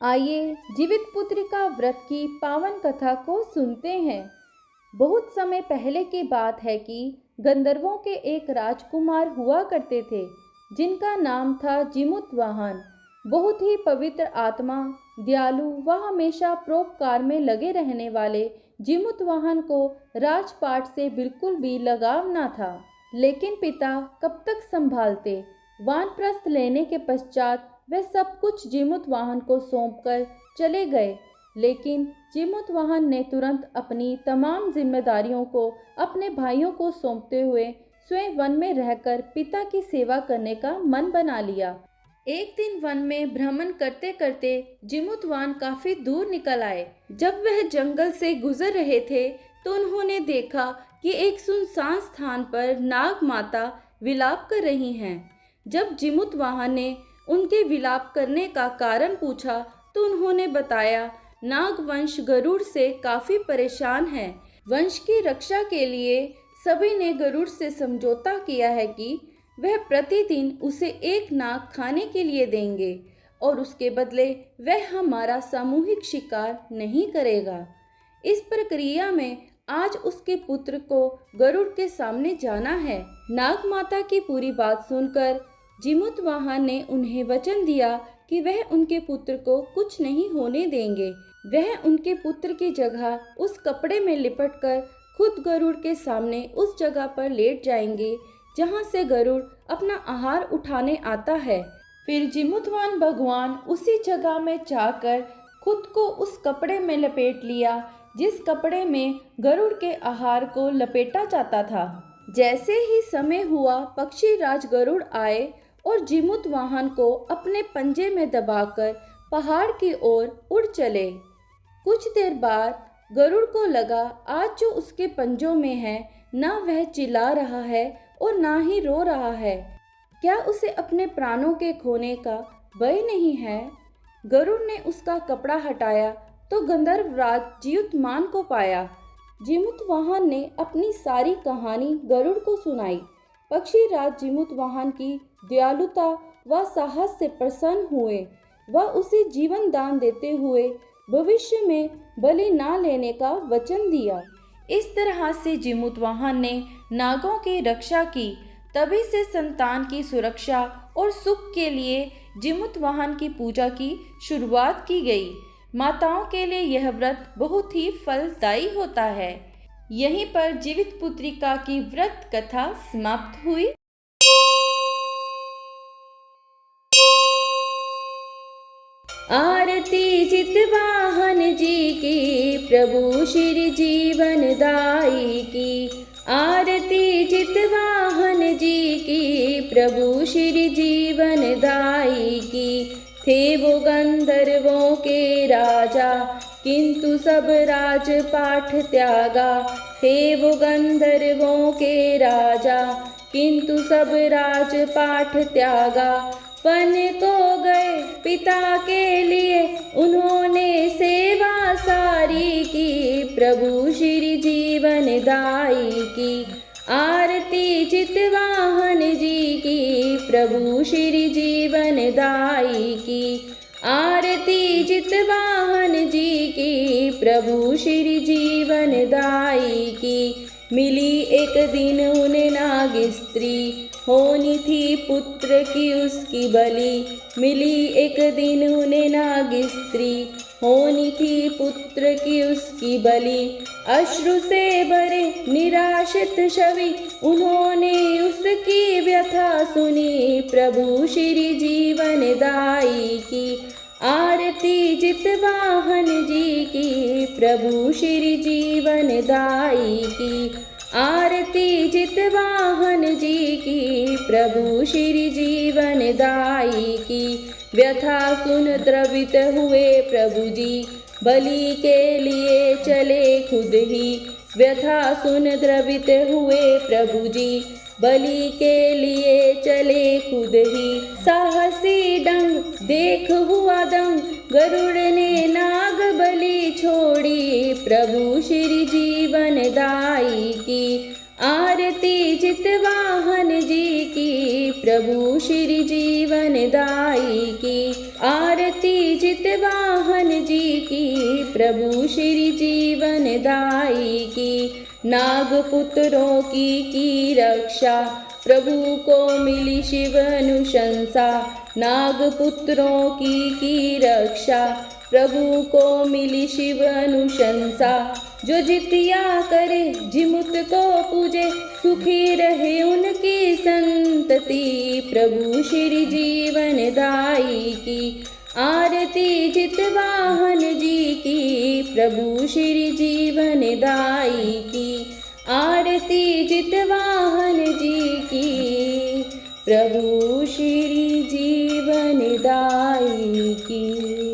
आइए जीवितपुत्रिका व्रत की पावन कथा को सुनते हैं। बहुत समय पहले की बात है कि गंधर्वों के एक राजकुमार हुआ करते थे जिनका नाम था जीमूतवाहन। बहुत ही पवित्र आत्मा, दयालु व हमेशा परोपकार में लगे रहने वाले जीमूतवाहन को राजपाट से बिल्कुल भी लगाव न था। लेकिन पिता कब तक संभालते। वानप्रस्थ लेने के पश्चात वे सब कुछ जीमूतवाहन को सौंपकर चले गए। लेकिन जीमूतवाहन ने तुरंत अपनी तमाम जिम्मेदारियों को अपने भाइयों को सौंपते हुए स्वयं वन में रहकर पिता की सेवा करने का मन बना लिया। एक दिन वन में भ्रमण करते करते जीमूतवाहन काफी दूर निकल आए। जब वह जंगल से गुजर रहे थे तो उन्होंने देखा कि एक सुनसान स्थान पर नाग माता विलाप कर रही हैं। जब जीमूतवाहन ने उनके विलाप करने का कारण पूछा तो उन्होंने बताया, नागवंश गरुड़ से काफी परेशान है। वंश की रक्षा के लिए सभी ने गरुड़ से समझौता किया है कि वह प्रतिदिन उसे एक नाग खाने के लिए देंगे और उसके बदले वह हमारा सामूहिक शिकार नहीं करेगा। इस प्रक्रिया में आज उसके पुत्र को गरुड़ के सामने जाना है। नाग माता की पूरी बात सुनकर जीमूतवाहन ने उन्हें वचन दिया कि वह उनके पुत्र को कुछ नहीं होने देंगे। वह उनके पुत्र की जगह उस कपड़े में लिपटकर खुद गरुड़ के सामने उस जगह पर लेट जाएंगे जहां से गरुड़ अपना आहार उठाने आता है। फिर जीमूतवाहन भगवान उसी जगह में जाकर खुद को उस कपड़े में लपेट लिया जिस कपड़े में गरुड़ के आहार को लपेटा जाता था। जैसे ही समय हुआ, पक्षी राज गरुड़ आए और जीमूतवाहन को अपने पंजे में दबाकर पहाड़ की ओर उड़ चले। कुछ देर बाद गरुड़ को लगा आज जो उसके पंजों में है ना वह चिल्ला रहा है और ना ही रो रहा है। क्या उसे अपने प्राणों के खोने का भय नहीं है? गरुड़ ने उसका कपड़ा हटाया तो गंधर्वराज जीमूतवाहन को पाया। जीमूतवाहन ने अपनी सारी कहानी गरुड़ को सुनाई। पक्षी राज जीमूतवाहन की दयालुता व साहस से प्रसन्न हुए। वह उसे जीवन दान देते हुए भविष्य में बलि न लेने का वचन दिया। इस तरह से जीमूतवाहन ने नागों की रक्षा की। तभी से संतान की सुरक्षा और सुख के लिए जीमूतवाहन की पूजा की शुरुआत की गई। माताओं के लिए यह व्रत बहुत ही फलदायी होता है। यहीं पर जीवितपुत्रिका की व्रत कथा समाप्त हुई। आरती जितवाहन जी की, प्रभु श्री जीवन दाई की। आरती जितवाहन जी की, प्रभु श्री जीवन दाई की। थे वो गंधर्वों के राजा, किंतु सब राजपाठ त्यागा। थे वो गंधर्वों के राजा, किंतु सब राजपाठ त्यागा। वन को गए पिता के लिए, उन्होंने सेवा सारी की। प्रभु श्री जीवन दाई की। आरती जितवाहन जी की, प्रभु श्री जीवन दाई की। आरती जितवाहन जी की, प्रभु श्री जीवन दाई की। मिली एक दिन उन्हें नाग स्त्री, होनी थी पुत्र की उसकी बलि। मिली एक दिन उन्हें नाग स्त्री, होनी थी पुत्र की उसकी बलि। अश्रु से भरे निराशित छवि, उन्होंने उसकी व्यथा सुनी। प्रभु श्री जीवन दाई की। आरती जितवाहन जी की, प्रभु श्री जीवन दाई की। आरती जितवाहन जी की, प्रभु श्री जीवन दाई की। व्यथा सुन द्रवित हुए प्रभु जी, बलि के लिए चले खुद ही। व्यथा सुन द्रवित हुए प्रभु जी, बलि के लिए चले खुद ही। साहसी डंग देख हुआ दंग, गरुड़ ने नाग बलि छोड़ी। प्रभु श्री जीवन दाई की। आरती जितवाहन जी की, प्रभु श्री जीवन दाई की। आरती जितवाहन जी की, प्रभु श्री जीवन दाई की। नागपुत्रों की रक्षा, प्रभु को मिली शिव अनुशंसा। नागपुत्रों की रक्षा, प्रभु को मिली शिव अनुशंसा। जो जितिया करे जिमुत को पूजे, सुखी रहे उनकी संतति। प्रभु श्री जीवन दाई की। आरती जितवाहन जी की, प्रभु श्री जीवन दाई की। आरती जितवाहन जी की, प्रभु श्री जीवन दाई की।